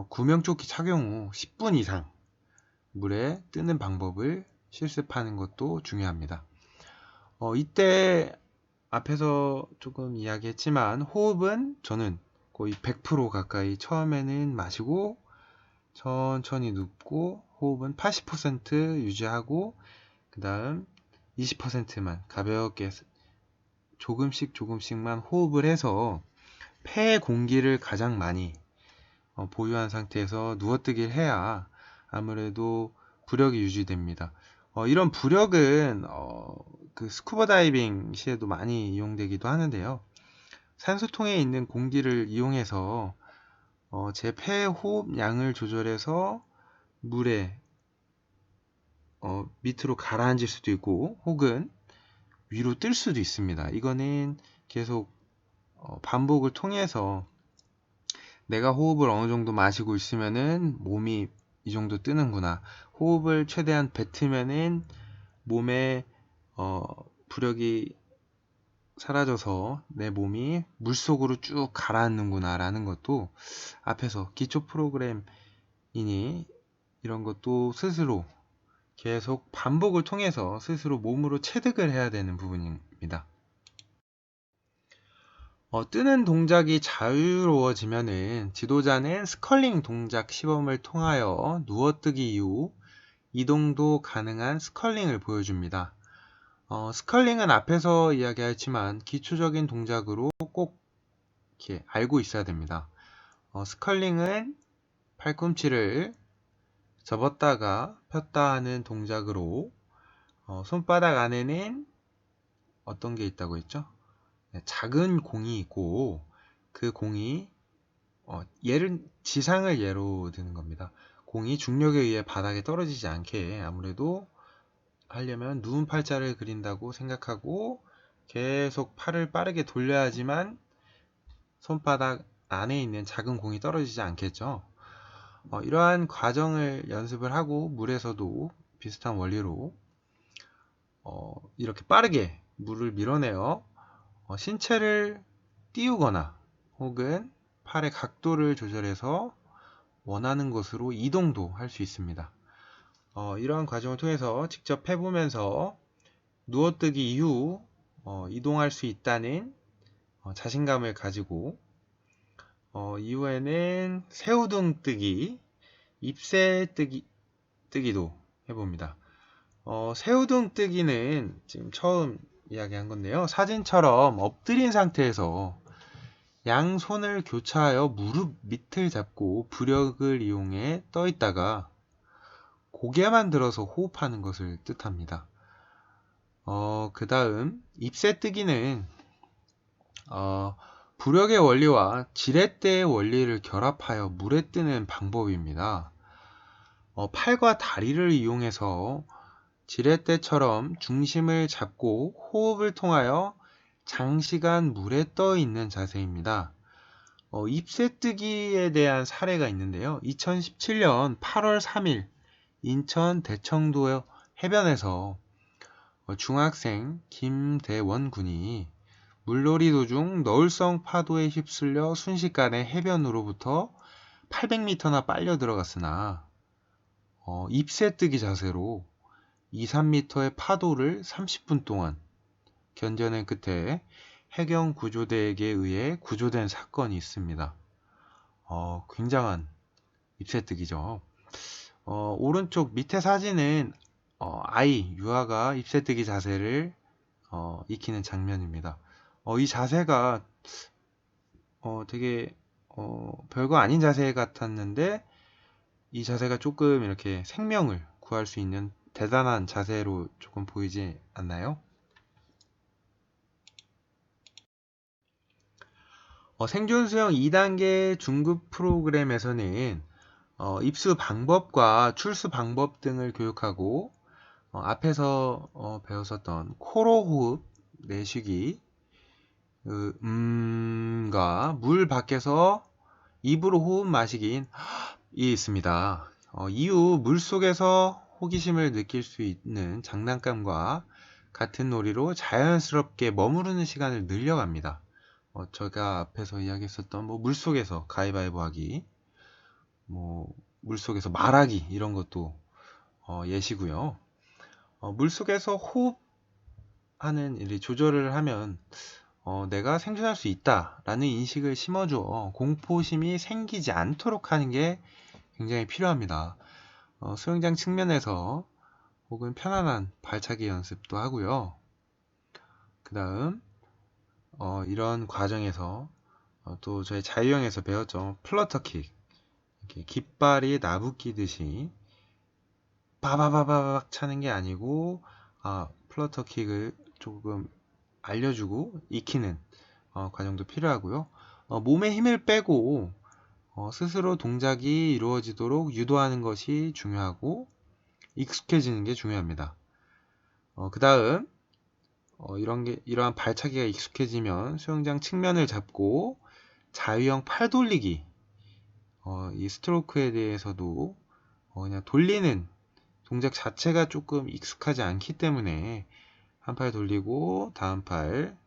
구명조끼 착용 후 10분 이상 물에 뜨는 방법을 실습하는 것도 중요합니다. 이때 앞에서 조금 이야기했지만 호흡은 저는 거의 100% 가까이 처음에는 마시고 천천히 눕고 호흡은 80% 유지하고 그 다음 20%만 가볍게 조금씩만 호흡을 해서 폐 공기를 가장 많이 보유한 상태에서 누워뜨기를 해야 아무래도 부력이 유지됩니다. 이런 부력은 그 스쿠버 다이빙 시에도 많이 이용되기도 하는데요. 산소통에 있는 공기를 이용해서 제 폐 호흡 양을 조절해서 물에 밑으로 가라앉을 수도 있고 혹은 위로 뜰 수도 있습니다. 이거는 계속 반복을 통해서 내가 호흡을 어느 정도 마시고 있으면은 몸이 이 정도 뜨는구나. 호흡을 최대한 뱉으면은 몸에 부력이 사라져서 내 몸이 물속으로 쭉 가라앉는구나 라는 것도 앞에서 기초 프로그램이니 이런 것도 스스로 계속 반복을 통해서 스스로 몸으로 체득을 해야 되는 부분입니다. 뜨는 동작이 자유로워지면은 지도자는 스컬링 동작 시범을 통하여 누워뜨기 이후 이동도 가능한 스컬링을 보여줍니다. 스컬링은 앞에서 이야기했지만 기초적인 동작으로 꼭 이렇게 알고 있어야 됩니다. 스컬링은 팔꿈치를 접었다가 폈다 하는 동작으로 손바닥 안에는 어떤 게 있다고 했죠? 네, 작은 공이 있고 그 공이 지상을 예로 드는 겁니다. 공이 중력에 의해 바닥에 떨어지지 않게 아무래도 하려면 누운 팔자를 그린다고 생각하고 계속 팔을 빠르게 돌려야지만 손바닥 안에 있는 작은 공이 떨어지지 않겠죠. 이러한 과정을 연습을 하고 물에서도 비슷한 원리로 이렇게 빠르게 물을 밀어내어 신체를 띄우거나 혹은 팔의 각도를 조절해서 원하는 곳으로 이동도 할 수 있습니다. 이러한 과정을 통해서 직접 해보면서 누워뜨기 이후 이동할 수 있다는 자신감을 가지고 이후에는 새우등 뜨기, 잎새 뜨기도 해봅니다. 새우등 뜨기는 지금 처음 이야기한 건데요. 사진처럼 엎드린 상태에서 양손을 교차하여 무릎 밑을 잡고 부력을 이용해 떠 있다가 고개만 들어서 호흡하는 것을 뜻합니다. 그 다음 잎새뜨기는 부력의 원리와 지렛대의 원리를 결합하여 물에 뜨는 방법입니다. 팔과 다리를 이용해서 지렛대처럼 중심을 잡고 호흡을 통하여 장시간 물에 떠 있는 자세입니다. 잎새뜨기에 대한 사례가 있는데요. 2017년 8월 3일 인천 대청도 해변에서 중학생 김대원 군이 물놀이 도중 너울성 파도에 휩쓸려 순식간에 해변으로부터 800m나 빨려 들어갔으나 잎새뜨기 자세로 2, 3m의 파도를 30분 동안 견뎌낸 끝에 해경구조대에게 의해 구조된 사건이 있습니다. 굉장한 잎새뜨기죠. 오른쪽 밑에 사진은 아이 유아가 잎새뜨기 자세를 익히는 장면입니다. 이 자세가 되게 별거 아닌 자세 같았는데 이 자세가 조금 이렇게 생명을 구할 수 있는 대단한 자세로 조금 보이지 않나요? 생존 수영 2단계 중급 프로그램에서는 입수 방법과 출수 방법 등을 교육하고 앞에서 배웠었던 코로 호흡 내쉬기 가 물 밖에서 입으로 호흡 마시기 이 있습니다. 이후 물속에서 호기심을 느낄 수 있는 장난감과 같은 놀이로 자연스럽게 머무르는 시간을 늘려갑니다. 제가 앞에서 이야기했었던 물속에서 가위바위보 하기, 물속에서 말하기 이런 것도 예시고요. 물속에서 호흡하는 조절을 하면 내가 생존할 수 있다라는 인식을 심어주어 공포심이 생기지 않도록 하는 게 굉장히 필요합니다. 수영장 측면에서 혹은 편안한 발차기 연습도 하고요. 그 다음 이런 과정에서 또 저희 자유형에서 배웠죠. 플러터킥, 이렇게 깃발이 나부끼듯이 바바바바박 차는 게 아니고 플러터킥을 조금 알려주고 익히는 과정도 필요하고요. 몸에 힘을 빼고 스스로 동작이 이루어지도록 유도하는 것이 중요하고 익숙해지는 게 중요합니다. 그 다음 이러한 발차기가 익숙해지면 수영장 측면을 잡고 자유형 팔 돌리기 이 스트로크에 대해서도 그냥 돌리는 동작 자체가 조금 익숙하지 않기 때문에 한 팔 돌리고 다음 팔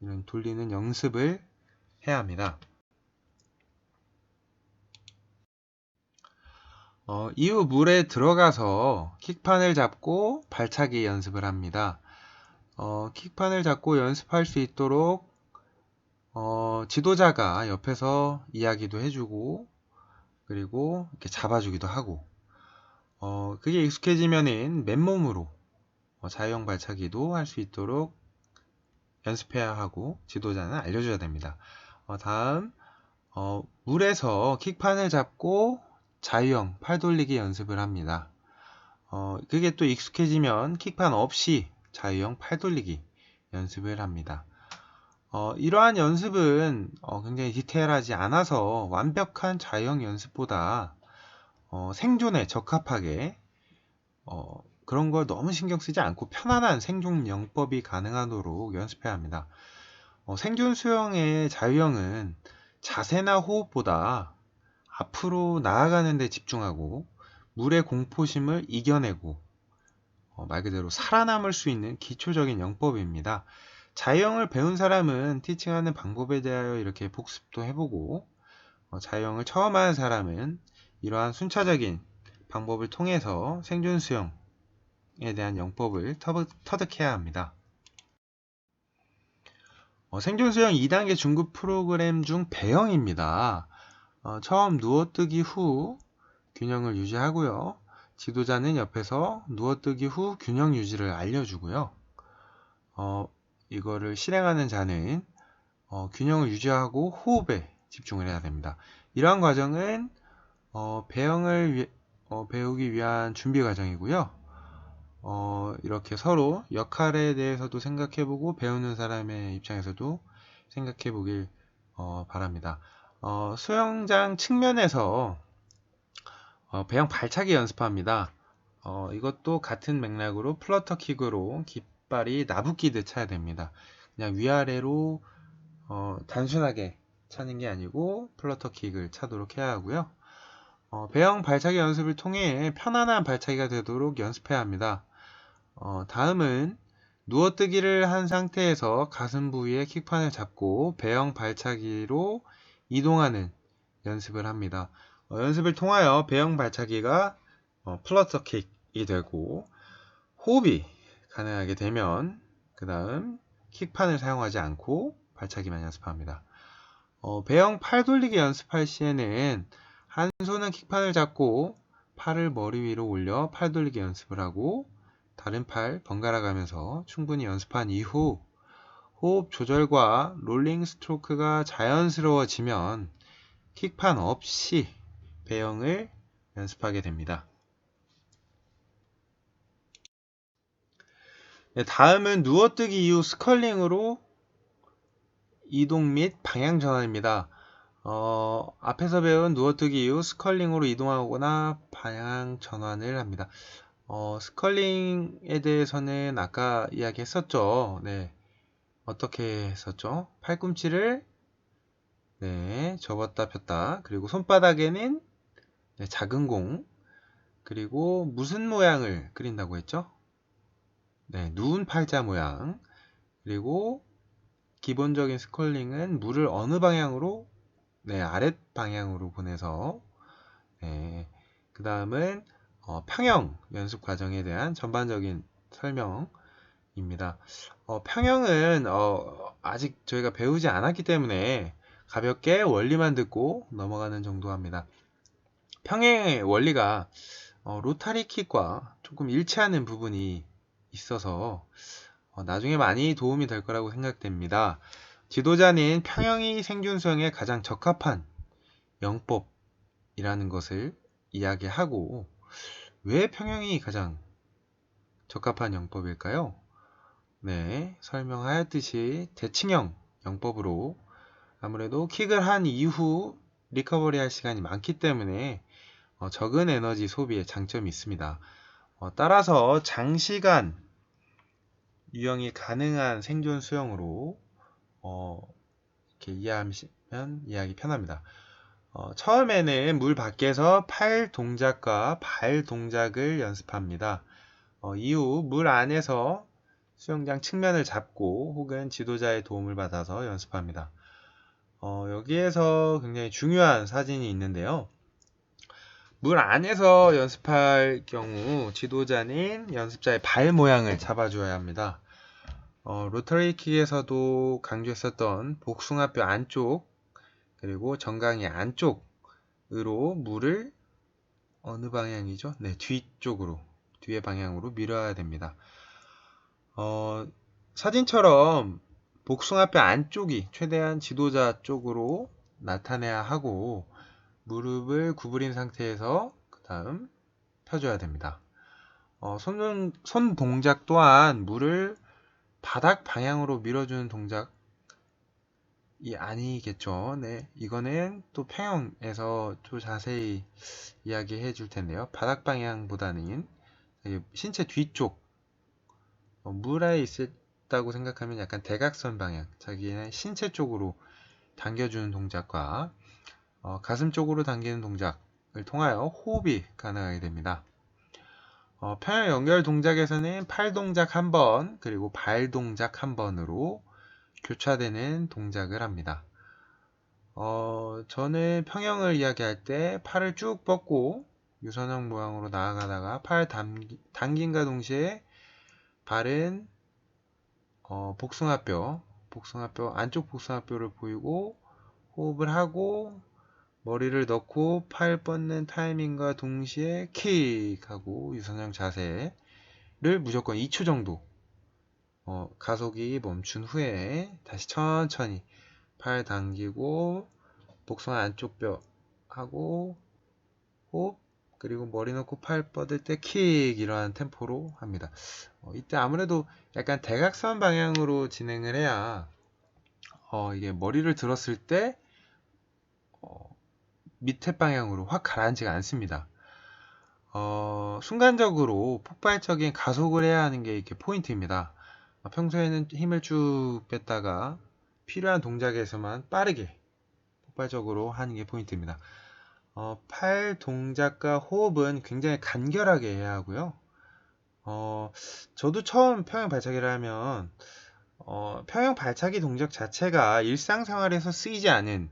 이런 돌리는 연습을 해야 합니다. 이후 물에 들어가서 킥판을 잡고 발차기 연습을 합니다. 킥판을 잡고 연습할 수 있도록 지도자가 옆에서 이야기도 해주고 그리고 이렇게 잡아주기도 하고 그게 익숙해지면은 맨몸으로 자유형 발차기도 할 수 있도록 연습해야 하고 지도자는 알려줘야 됩니다. 다음 물에서 킥판을 잡고 자유형 팔 돌리기 연습을 합니다. 그게 또 익숙해지면 킥판 없이 자유형 팔 돌리기 연습을 합니다. 이러한 연습은 굉장히 디테일하지 않아서 완벽한 자유형 연습보다 생존에 적합하게 그런 걸 너무 신경 쓰지 않고 편안한 생존 영법이 가능하도록 연습해야 합니다. 생존 수영의 자유형은 자세나 호흡보다 앞으로 나아가는 데 집중하고 물의 공포심을 이겨내고 말 그대로 살아남을 수 있는 기초적인 영법입니다. 자유형을 배운 사람은 티칭하는 방법에 대하여 이렇게 복습도 해보고 자유형을 처음 하는 사람은 이러한 순차적인 방법을 통해서 생존 수영에 대한 영법을 터득해야 합니다. 생존 수영 2단계 중급 프로그램 중 배영입니다. 처음 누워뜨기 후 균형을 유지하고요. 지도자는 옆에서 누워뜨기 후 균형 유지를 알려주고요. 이거를 실행하는 자는 균형을 유지하고 호흡에 집중을 해야 됩니다. 이러한 과정은 배영을 배우기 위한 준비 과정이고요. 이렇게 서로 역할에 대해서도 생각해보고 배우는 사람의 입장에서도 생각해보길 바랍니다. 수영장 측면에서 배영 발차기 연습합니다. 이것도 같은 맥락으로 플러터킥으로 깃발이 나부끼듯 차야 됩니다. 그냥 위아래로 단순하게 차는 게 아니고 플러터킥을 차도록 해야 하고요. 배영 발차기 연습을 통해 편안한 발차기가 되도록 연습해야 합니다. 다음은 누워뜨기를 한 상태에서 가슴 부위에 킥판을 잡고 배영 발차기로 이동하는 연습을 합니다. 연습을 통하여 배영 발차기가 플러터킥이 되고 호흡이 가능하게 되면 그 다음 킥판을 사용하지 않고 발차기만 연습합니다. 배영 팔 돌리기 연습할 시에는 한 손은 킥판을 잡고 팔을 머리 위로 올려 팔 돌리기 연습을 하고 다른 팔 번갈아 가면서 충분히 연습한 이후 호흡 조절과 롤링 스트로크가 자연스러워지면 킥판 없이 배영을 연습하게 됩니다. 다음은 누워뜨기 이후 스컬링으로 이동 및 방향 전환입니다. 앞에서 배운 누워뜨기 이후 스컬링으로 이동하거나 방향 전환을 합니다. 스컬링에 대해서는 아까 이야기했었죠. 네. 어떻게 했었죠? 팔꿈치를 접었다 폈다. 그리고 손바닥에는 작은 공. 그리고 무슨 모양을 그린다고 했죠? 누운 팔자 모양. 그리고 기본적인 스컬링은 물을 어느 방향으로? 아랫 방향으로 보내서 그 다음은 평형 연습 과정에 대한 전반적인 설명입니다. 평형은 아직 저희가 배우지 않았기 때문에 가볍게 원리만 듣고 넘어가는 정도 합니다. 평행의 원리가 로타리 킥과 조금 일치하는 부분이 있어서 나중에 많이 도움이 될 거라고 생각됩니다. 지도자는 평형이 생존 수영에 가장 적합한 영법이라는 것을 이야기하고 왜 평형이 가장 적합한 영법일까요? 설명하였듯이 대칭형 영법으로 아무래도 킥을 한 이후 리커버리 할 시간이 많기 때문에 적은 에너지 소비에 장점이 있습니다. 따라서 장시간 유영이 가능한 생존 수영으로 이렇게 이해하시면 이해하기 편합니다. 처음에는 물 밖에서 팔 동작과 발 동작을 연습합니다. 이후 물 안에서 수영장 측면을 잡고 혹은 지도자의 도움을 받아서 연습합니다. 여기에서 굉장히 중요한 사진이 있는데요. 물 안에서 연습할 경우 지도자는 연습자의 발 모양을 잡아줘야 합니다. 로터리 킥에서도 강조했었던 복숭아뼈 안쪽 그리고 정강이 안쪽으로 물을 어느 방향이죠? 뒤쪽으로 뒤의 방향으로 밀어야 됩니다. 사진처럼 복숭아뼈 안쪽이 최대한 지도자 쪽으로 나타내야 하고 무릎을 구부린 상태에서 그 다음 펴줘야 됩니다. 손 동작 또한 물을 바닥 방향으로 밀어주는 동작이 아니겠죠. 네, 이거는 또 평형에서 좀 자세히 이야기해 줄 텐데요. 바닥 방향보다는 신체 뒤쪽, 물에 있다고 생각하면 약간 대각선 방향, 자기의 신체 쪽으로 당겨주는 동작과 가슴 쪽으로 당기는 동작을 통하여 호흡이 가능하게 됩니다. 평형 연결 동작에서는 팔 동작 한 번, 그리고 발 동작 한 번으로 교차되는 동작을 합니다. 저는 평형을 이야기할 때 팔을 쭉 뻗고 유선형 모양으로 나아가다가 팔 당김과 동시에 발은 복숭아뼈 안쪽 복숭아뼈를 보이고 호흡을 하고 머리를 넣고 팔 뻗는 타이밍과 동시에 킥하고 유선형 자세를 무조건 2초 정도 가속이 멈춘 후에 다시 천천히 팔 당기고 복숭아 안쪽 뼈 하고 호흡 그리고 머리 넣고 팔 뻗을 때 킥 이러한 템포로 합니다. 이때 아무래도 약간 대각선 방향으로 진행을 해야 이게 머리를 들었을 때 밑에 방향으로 확 가라앉지가 않습니다. 순간적으로 폭발적인 가속을 해야 하는 게 이렇게 포인트입니다. 평소에는 힘을 쭉 뺐다가 필요한 동작에서만 빠르게 폭발적으로 하는 게 포인트입니다. 팔 동작과 호흡은 굉장히 간결하게 해야 하고요. 저도 처음 평형 발차기를 하면 평형 발차기 동작 자체가 일상생활에서 쓰이지 않은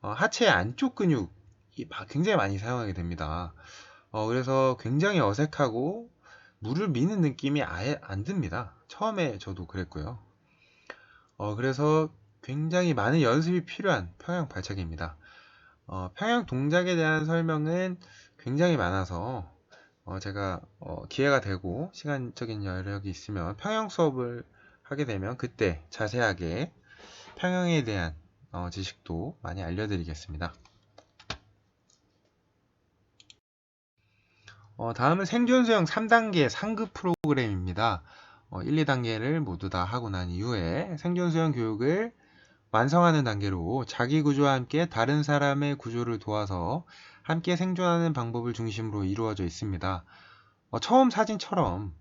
하체의 안쪽 근육이 굉장히 많이 사용하게 됩니다. 그래서 굉장히 어색하고 물을 미는 느낌이 아예 안 듭니다. 처음에 저도 그랬고요. 그래서 굉장히 많은 연습이 필요한 평형 발차기입니다. 평형 동작에 대한 설명은 굉장히 많아서 제가 기회가 되고 시간적인 여력이 있으면 평형 수업을 하게 되면 그때 자세하게 평형에 대한 지식도 많이 알려드리겠습니다. 다음은 생존수영 3단계 상급 프로그램입니다. 1, 2단계를 모두 다 하고 난 이후에 생존수영 교육을 완성하는 단계로 자기 구조와 함께 다른 사람의 구조를 도와서 함께 생존하는 방법을 중심으로 이루어져 있습니다. 처음 사진처럼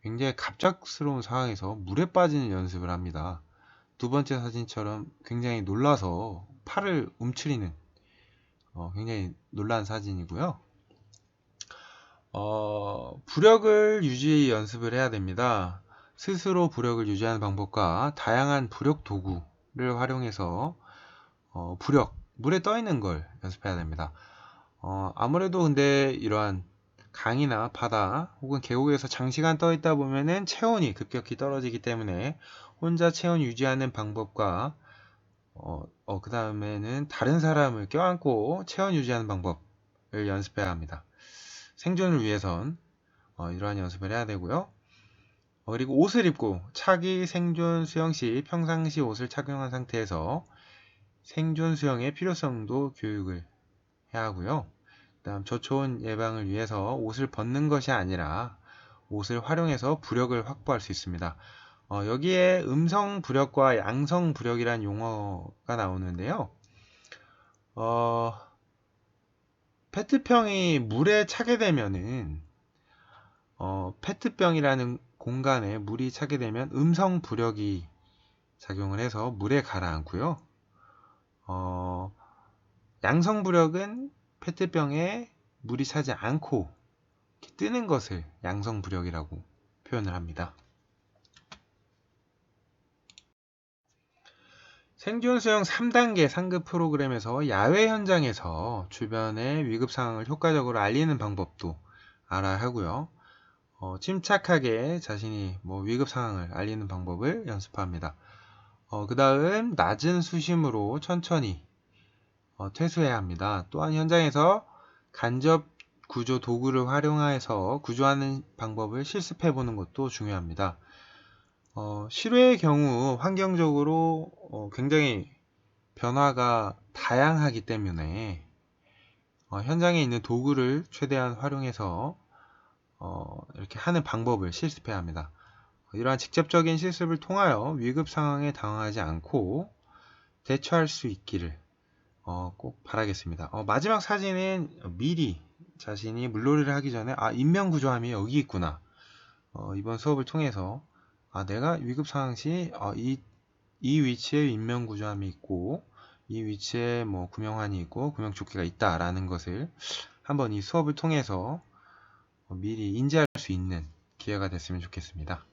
굉장히 갑작스러운 상황에서 물에 빠지는 연습을 합니다. 두 번째 사진처럼 굉장히 놀라서 팔을 움츠리는 굉장히 놀란 사진이고요. 부력을 유지 연습을 해야 됩니다. 스스로 부력을 유지하는 방법과 다양한 부력 도구를 활용해서 부력, 물에 떠 있는 걸 연습해야 됩니다. 아무래도 근데 이러한 강이나 바다 혹은 계곡에서 장시간 떠 있다 보면은 체온이 급격히 떨어지기 때문에 혼자 체온 유지하는 방법과 그 다음에는 다른 사람을 껴안고 체온 유지하는 방법을 연습해야 합니다. 생존을 위해선 이러한 연습을 해야 되고요. 그리고 옷을 입고 차기 생존 수영 시 평상시 옷을 착용한 상태에서 생존 수영의 필요성도 교육을 해야 하고요. 그다음 저초온 예방을 위해서 옷을 벗는 것이 아니라 옷을 활용해서 부력을 확보할 수 있습니다. 여기에 음성 부력과 양성 부력이란 용어가 나오는데요. 페트병이 물에 차게 되면은 페트병이라는 공간에 물이 차게 되면 음성 부력이 작용을 해서 물에 가라앉고요. 양성 부력은 페트병에 물이 차지 않고 뜨는 것을 양성 부력이라고 표현을 합니다. 생존 수영 3단계 상급 프로그램에서 야외 현장에서 주변의 위급 상황을 효과적으로 알리는 방법도 알아야 하고요. 침착하게 자신이 위급 상황을 알리는 방법을 연습합니다. 그 다음 낮은 수심으로 천천히 퇴수해야 합니다. 또한 현장에서 간접 구조 도구를 활용해서 구조하는 방법을 실습해 보는 것도 중요합니다. 실외의 경우 환경적으로 굉장히 변화가 다양하기 때문에 현장에 있는 도구를 최대한 활용해서 이렇게 하는 방법을 실습해야 합니다. 이러한 직접적인 실습을 통하여 위급 상황에 당황하지 않고 대처할 수 있기를 꼭 바라겠습니다. 마지막 사진은 미리 자신이 물놀이를 하기 전에 인명구조함이 여기 있구나. 이번 수업을 통해서 내가 위급 상황 시 이 위치에 인명구조함이 있고 이 위치에 뭐 구명환이 있고 구명조끼가 있다라는 것을 한번 이 수업을 통해서 미리 인지할 수 있는 기회가 됐으면 좋겠습니다.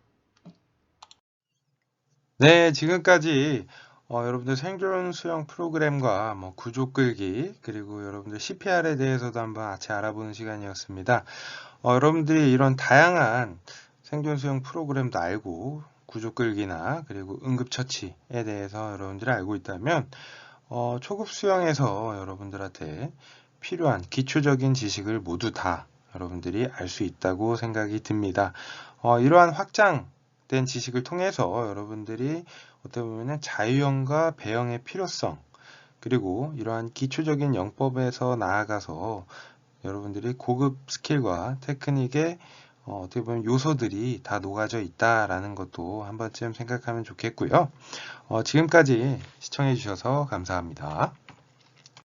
네, 지금까지 여러분들 생존 수영 프로그램과 뭐 구조 끌기 그리고 여러분들 CPR에 대해서도 한번 같이 알아보는 시간이었습니다. 여러분들이 이런 다양한 생존 수영 프로그램도 알고 구조 끌기나 그리고 응급처치에 대해서 여러분들이 알고 있다면 초급 수영에서 여러분들한테 필요한 기초적인 지식을 모두 다 여러분들이 알 수 있다고 생각이 듭니다. 이러한 확장된 지식을 통해서 여러분들이 어떻게 보면 자유형과 배영의 필요성 그리고 이러한 기초적인 영법에서 나아가서 여러분들이 고급 스킬과 테크닉의 어떻게 보면 요소들이 다 녹아져 있다라는 것도 한 번쯤 생각하면 좋겠고요. 지금까지 시청해 주셔서 감사합니다.